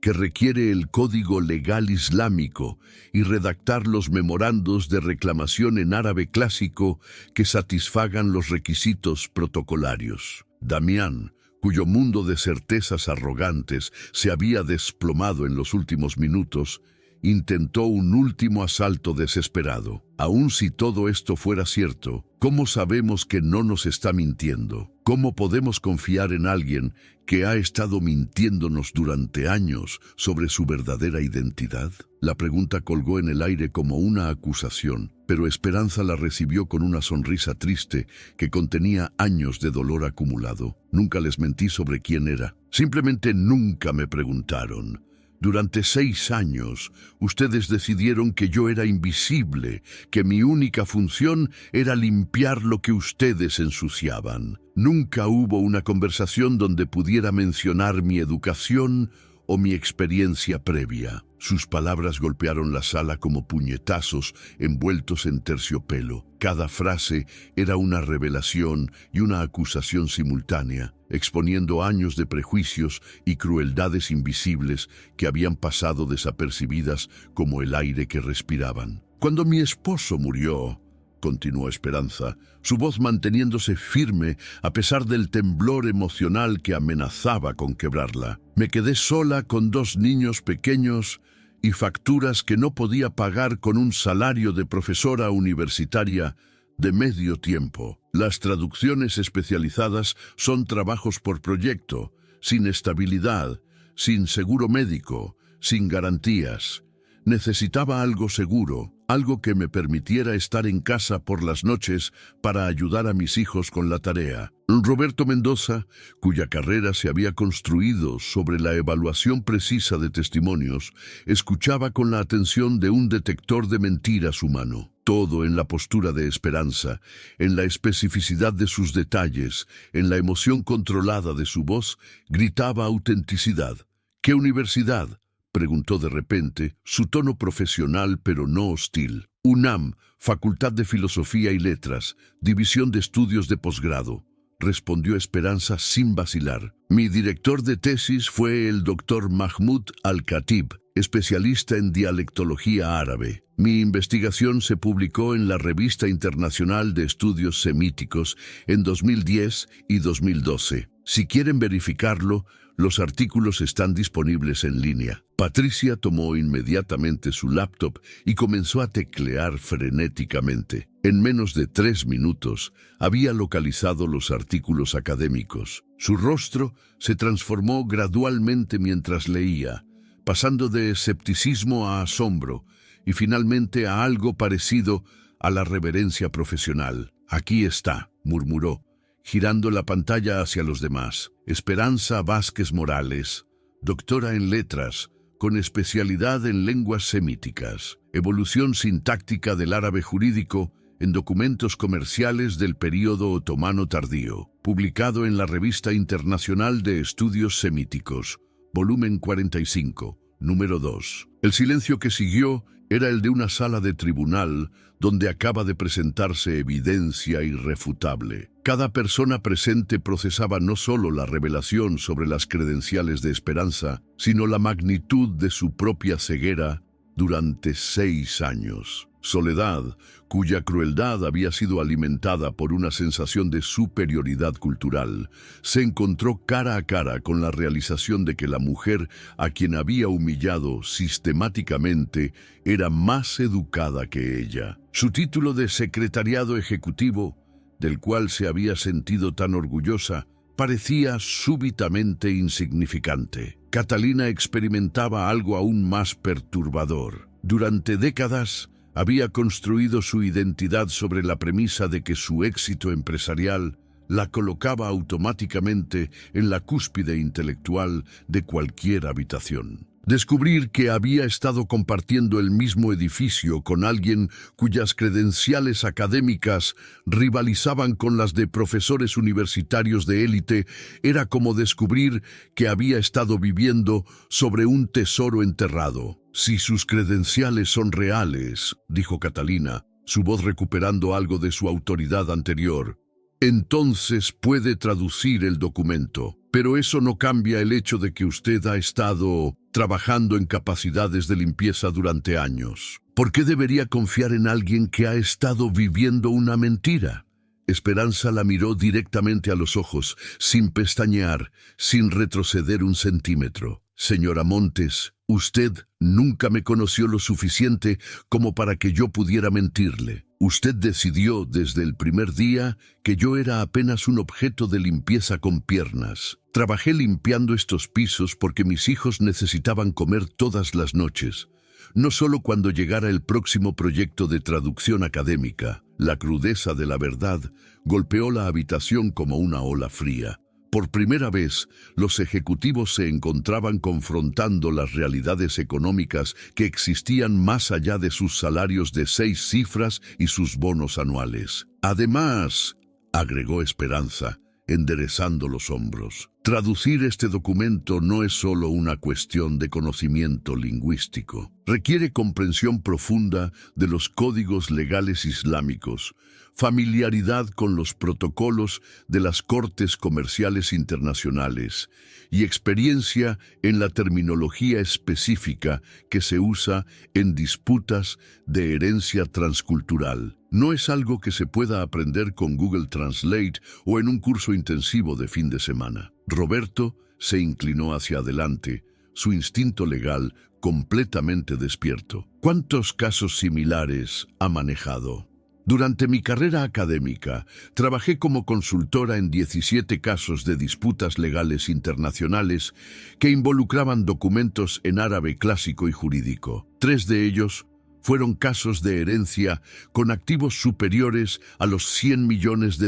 que requiere el Código Legal Islámico y redactar los memorandos de reclamación en árabe clásico que satisfagan los requisitos protocolarios. Damián, cuyo mundo de certezas arrogantes se había desplomado en los últimos minutos, intentó un último asalto desesperado. Aun si todo esto fuera cierto, ¿cómo sabemos que no nos está mintiendo? ¿Cómo podemos confiar en alguien que ha estado mintiéndonos durante años sobre su verdadera identidad? La pregunta colgó en el aire como una acusación, pero Esperanza la recibió con una sonrisa triste que contenía años de dolor acumulado. Nunca les mentí sobre quién era. Simplemente nunca me preguntaron. Durante 6 años, ustedes decidieron que yo era invisible, que mi única función era limpiar lo que ustedes ensuciaban. Nunca hubo una conversación donde pudiera mencionar mi educación o mi experiencia previa. Sus palabras golpearon la sala como puñetazos envueltos en terciopelo. Cada frase era una revelación y una acusación simultánea, exponiendo años de prejuicios y crueldades invisibles que habían pasado desapercibidas como el aire que respiraban. Cuando mi esposo murió, continuó Esperanza, su voz manteniéndose firme a pesar del temblor emocional que amenazaba con quebrarla. Me quedé sola con 2 niños pequeños y facturas que no podía pagar con un salario de profesora universitaria de medio tiempo. Las traducciones especializadas son trabajos por proyecto, sin estabilidad, sin seguro médico, sin garantías. Necesitaba algo seguro, algo que me permitiera estar en casa por las noches para ayudar a mis hijos con la tarea. Roberto Mendoza, cuya carrera se había construido sobre la evaluación precisa de testimonios, escuchaba con la atención de un detector de mentiras humano. Todo en la postura de Esperanza, en la especificidad de sus detalles, en la emoción controlada de su voz, gritaba autenticidad. ¿Qué universidad?, preguntó de repente, su tono profesional pero no hostil. UNAM, Facultad de Filosofía y Letras, División de Estudios de Posgrado, respondió Esperanza sin vacilar. Mi director de tesis fue el doctor Mahmoud Al-Khatib, especialista en dialectología árabe. Mi investigación se publicó en la Revista Internacional de Estudios Semíticos en 2010 y 2012. Si quieren verificarlo, los artículos están disponibles en línea. Patricia tomó inmediatamente su laptop y comenzó a teclear frenéticamente. En menos de 3 minutos había localizado los artículos académicos. Su rostro se transformó gradualmente mientras leía, pasando de escepticismo a asombro y finalmente a algo parecido a la reverencia profesional. Aquí está, murmuró, girando la pantalla hacia los demás. Esperanza Vázquez Morales, doctora en letras, con especialidad en lenguas semíticas, evolución sintáctica del árabe jurídico en documentos comerciales del período otomano tardío, publicado en la Revista Internacional de Estudios Semíticos, volumen 45, número 2. El silencio que siguió era el de una sala de tribunal donde acaba de presentarse evidencia irrefutable. Cada persona presente procesaba no solo la revelación sobre las credenciales de Esperanza, sino la magnitud de su propia ceguera durante 6 años. Soledad, cuya crueldad había sido alimentada por una sensación de superioridad cultural, se encontró cara a cara con la realización de que la mujer a quien había humillado sistemáticamente era más educada que ella. Su título de secretariado ejecutivo, del cual se había sentido tan orgullosa, parecía súbitamente insignificante. Catalina experimentaba algo aún más perturbador. Durante décadas, había construido su identidad sobre la premisa de que su éxito empresarial la colocaba automáticamente en la cúspide intelectual de cualquier habitación. Descubrir que había estado compartiendo el mismo edificio con alguien cuyas credenciales académicas rivalizaban con las de profesores universitarios de élite era como descubrir que había estado viviendo sobre un tesoro enterrado. Si sus credenciales son reales, dijo Catalina, su voz recuperando algo de su autoridad anterior, entonces puede traducir el documento. Pero eso no cambia el hecho de que usted ha estado trabajando en capacidades de limpieza durante años. ¿Por qué debería confiar en alguien que ha estado viviendo una mentira? Esperanza la miró directamente a los ojos, sin pestañear, sin retroceder un centímetro. Señora Montes, usted nunca me conoció lo suficiente como para que yo pudiera mentirle. Usted decidió desde el primer día que yo era apenas un objeto de limpieza con piernas. Trabajé limpiando estos pisos porque mis hijos necesitaban comer todas las noches, no solo cuando llegara el próximo proyecto de traducción académica. La crudeza de la verdad golpeó la habitación como una ola fría. Por primera vez, los ejecutivos se encontraban confrontando las realidades económicas que existían más allá de sus salarios de 6 cifras y sus bonos anuales. Además, agregó Esperanza, enderezando los hombros, traducir este documento no es solo una cuestión de conocimiento lingüístico. Requiere comprensión profunda de los códigos legales islámicos, familiaridad con los protocolos de las cortes comerciales internacionales y experiencia en la terminología específica que se usa en disputas de herencia transcultural. No es algo que se pueda aprender con Google Translate o en un curso intensivo de fin de semana. Roberto se inclinó hacia adelante, su instinto legal completamente despierto. ¿Cuántos casos similares ha manejado? Durante mi carrera académica, trabajé como consultora en 17 casos de disputas legales internacionales que involucraban documentos en árabe clásico y jurídico. 3 de ellos fueron casos de herencia con activos superiores a los $100 millones.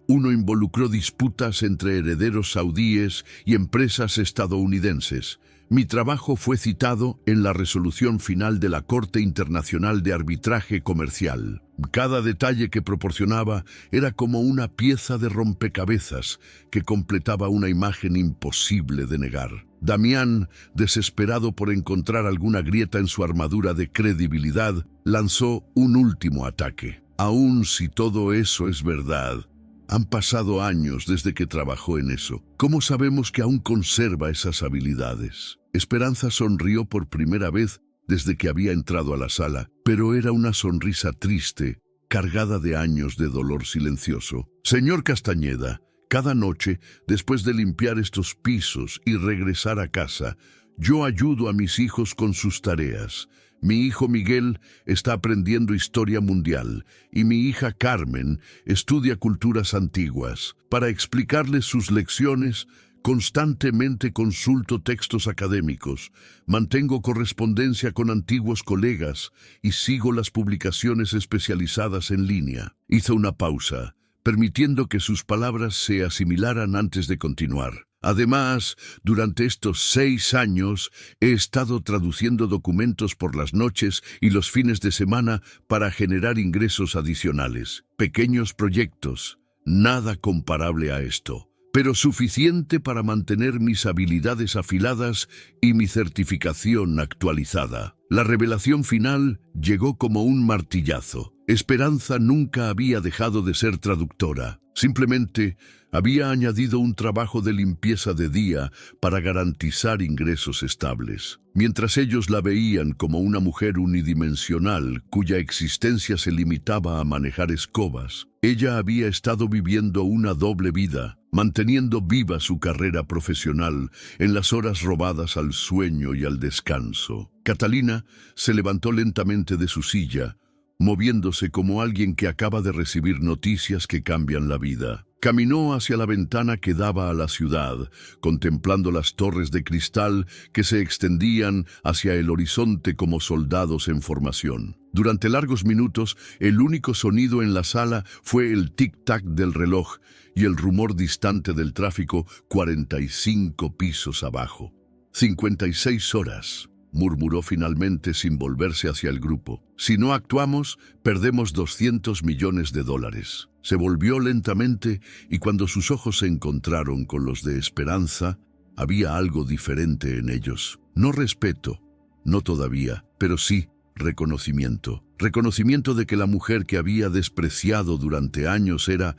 Uno involucró disputas entre herederos saudíes y empresas estadounidenses. Mi trabajo fue citado en la resolución final de la Corte Internacional de Arbitraje Comercial. Cada detalle que proporcionaba era como una pieza de rompecabezas que completaba una imagen imposible de negar. Damián, desesperado por encontrar alguna grieta en su armadura de credibilidad, lanzó un último ataque. Aun si todo eso es verdad, han pasado años desde que trabajó en eso. ¿Cómo sabemos que aún conserva esas habilidades? Esperanza sonrió por primera vez desde que había entrado a la sala, pero era una sonrisa triste, cargada de años de dolor silencioso. Señor Castañeda, cada noche, después de limpiar estos pisos y regresar a casa, yo ayudo a mis hijos con sus tareas. Mi hijo Miguel está aprendiendo historia mundial y mi hija Carmen estudia culturas antiguas. Para explicarles sus lecciones, constantemente consulto textos académicos, mantengo correspondencia con antiguos colegas y sigo las publicaciones especializadas en línea. Hizo una pausa, permitiendo que sus palabras se asimilaran antes de continuar. Además, durante estos 6 años he estado traduciendo documentos por las noches y los fines de semana para generar ingresos adicionales. Pequeños proyectos, nada comparable a esto, pero suficiente para mantener mis habilidades afiladas y mi certificación actualizada. La revelación final llegó como un martillazo. Esperanza nunca había dejado de ser traductora. Simplemente había añadido un trabajo de limpieza de día para garantizar ingresos estables. Mientras ellos la veían como una mujer unidimensional cuya existencia se limitaba a manejar escobas, ella había estado viviendo una doble vida, manteniendo viva su carrera profesional en las horas robadas al sueño y al descanso. Catalina se levantó lentamente de su silla, moviéndose como alguien que acaba de recibir noticias que cambian la vida. Caminó hacia la ventana que daba a la ciudad, contemplando las torres de cristal que se extendían hacia el horizonte como soldados en formación. Durante largos minutos, el único sonido en la sala fue el tic-tac del reloj y el rumor distante del tráfico 45 pisos abajo. 56 horas. Murmuró finalmente sin volverse hacia el grupo. Si no actuamos, perdemos $200 millones. Se volvió lentamente y cuando sus ojos se encontraron con los de Esperanza, había algo diferente en ellos. No respeto, no todavía, pero sí reconocimiento. Reconocimiento de que la mujer que había despreciado durante años era,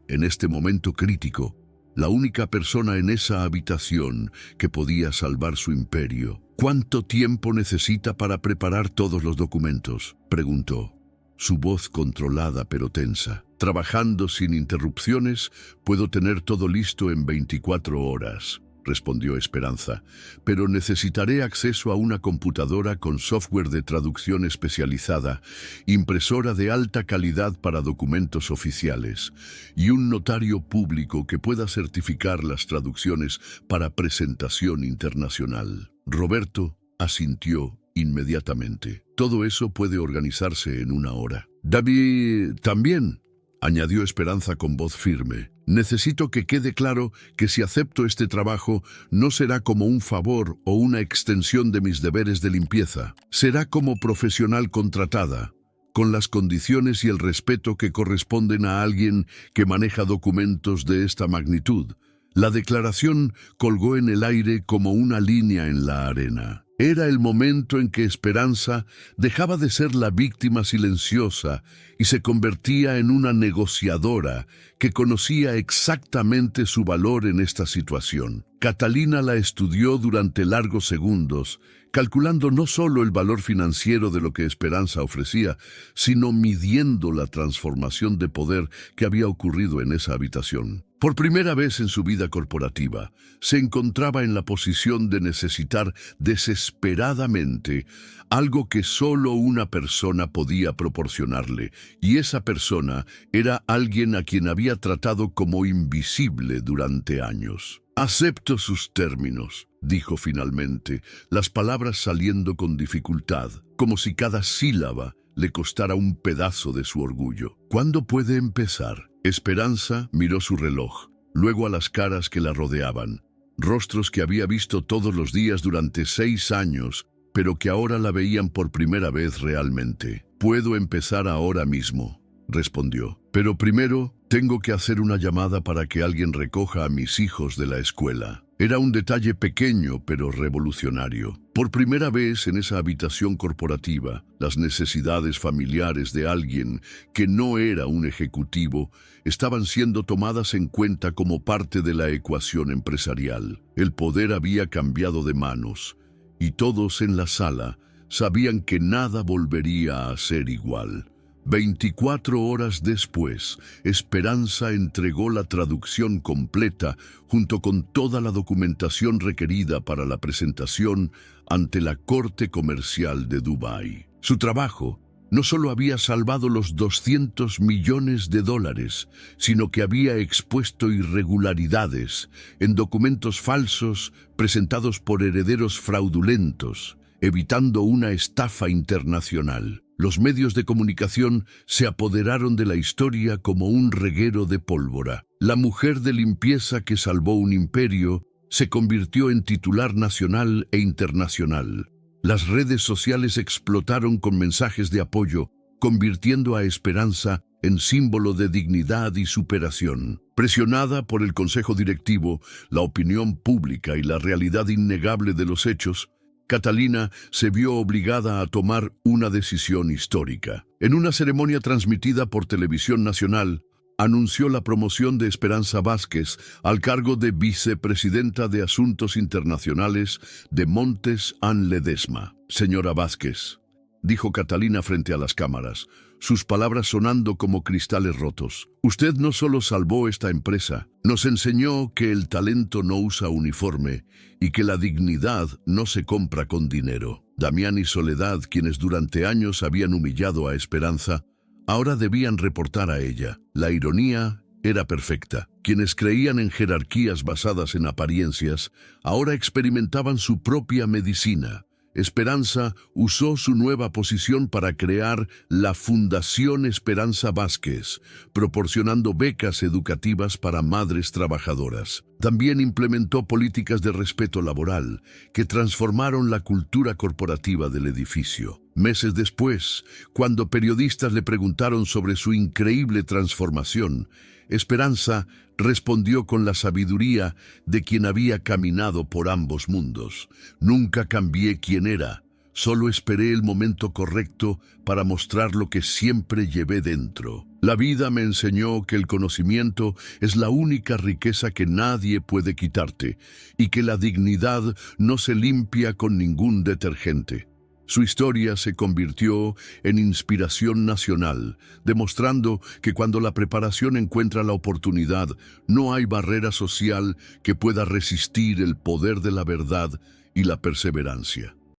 en este momento crítico, la única persona en esa habitación que podía salvar su imperio. ¿Cuánto tiempo necesita para preparar todos los documentos?, preguntó, su voz controlada pero tensa. Trabajando sin interrupciones, puedo tener todo listo en 24 horas, respondió Esperanza, pero necesitaré acceso a una computadora con software de traducción especializada, impresora de alta calidad para documentos oficiales y un notario público que pueda certificar las traducciones para presentación internacional. Roberto asintió inmediatamente. Todo eso puede organizarse en 1 hora. David también, añadió Esperanza con voz firme. Necesito que quede claro que si acepto este trabajo no será como un favor o una extensión de mis deberes de limpieza. Será como profesional contratada, con las condiciones y el respeto que corresponden a alguien que maneja documentos de esta magnitud. La declaración colgó en el aire como una línea en la arena. Era el momento en que Esperanza dejaba de ser la víctima silenciosa y se convertía en una negociadora que conocía exactamente su valor en esta situación. Catalina la estudió durante largos segundos, calculando no solo el valor financiero de lo que Esperanza ofrecía, sino midiendo la transformación de poder que había ocurrido en esa habitación. Por primera vez en su vida corporativa, se encontraba en la posición de necesitar desesperadamente algo que solo una persona podía proporcionarle, y esa persona era alguien a quien había tratado como invisible durante años. «Acepto sus términos», dijo finalmente, las palabras saliendo con dificultad, como si cada sílaba le costara un pedazo de su orgullo. «¿Cuándo puede empezar?». Esperanza miró su reloj, luego a las caras que la rodeaban, rostros que había visto todos los días durante 6 años, pero que ahora la veían por primera vez realmente. «Puedo empezar ahora mismo», respondió. «Pero primero tengo que hacer una llamada para que alguien recoja a mis hijos de la escuela». Era un detalle pequeño pero revolucionario. Por primera vez en esa habitación corporativa, las necesidades familiares de alguien que no era un ejecutivo estaban siendo tomadas en cuenta como parte de la ecuación empresarial. El poder había cambiado de manos y todos en la sala sabían que nada volvería a ser igual. 24 horas después, Esperanza entregó la traducción completa junto con toda la documentación requerida para la presentación ante la Corte Comercial de Dubái. Su trabajo no solo había salvado los $200 millones, sino que había expuesto irregularidades en documentos falsos presentados por herederos fraudulentos, evitando una estafa internacional. Los medios de comunicación se apoderaron de la historia como un reguero de pólvora. La mujer de limpieza que salvó un imperio se convirtió en titular nacional e internacional. Las redes sociales explotaron con mensajes de apoyo, convirtiendo a Esperanza en símbolo de dignidad y superación. Presionada por el consejo directivo, la opinión pública y la realidad innegable de los hechos, Catalina se vio obligada a tomar una decisión histórica. En una ceremonia transmitida por Televisión Nacional, anunció la promoción de Esperanza Vázquez al cargo de vicepresidenta de Asuntos Internacionales de Montes and Ledesma. «Señora Vázquez», dijo Catalina frente a las cámaras, sus palabras sonando como cristales rotos. «Usted no solo salvó esta empresa, nos enseñó que el talento no usa uniforme y que la dignidad no se compra con dinero». Damián y Soledad, quienes durante años habían humillado a Esperanza, ahora debían reportar a ella. La ironía era perfecta. Quienes creían en jerarquías basadas en apariencias, ahora experimentaban su propia medicina. Esperanza usó su nueva posición para crear la Fundación Esperanza Vázquez, proporcionando becas educativas para madres trabajadoras. También implementó políticas de respeto laboral que transformaron la cultura corporativa del edificio. Meses después, cuando periodistas le preguntaron sobre su increíble transformación, Esperanza respondió con la sabiduría de quien había caminado por ambos mundos. «Nunca cambié quién era, solo esperé el momento correcto para mostrar lo que siempre llevé dentro. La vida me enseñó que el conocimiento es la única riqueza que nadie puede quitarte y que la dignidad no se limpia con ningún detergente». Su historia se convirtió en inspiración nacional, demostrando que cuando la preparación encuentra la oportunidad, no hay barrera social que pueda resistir el poder de la verdad y la perseverancia.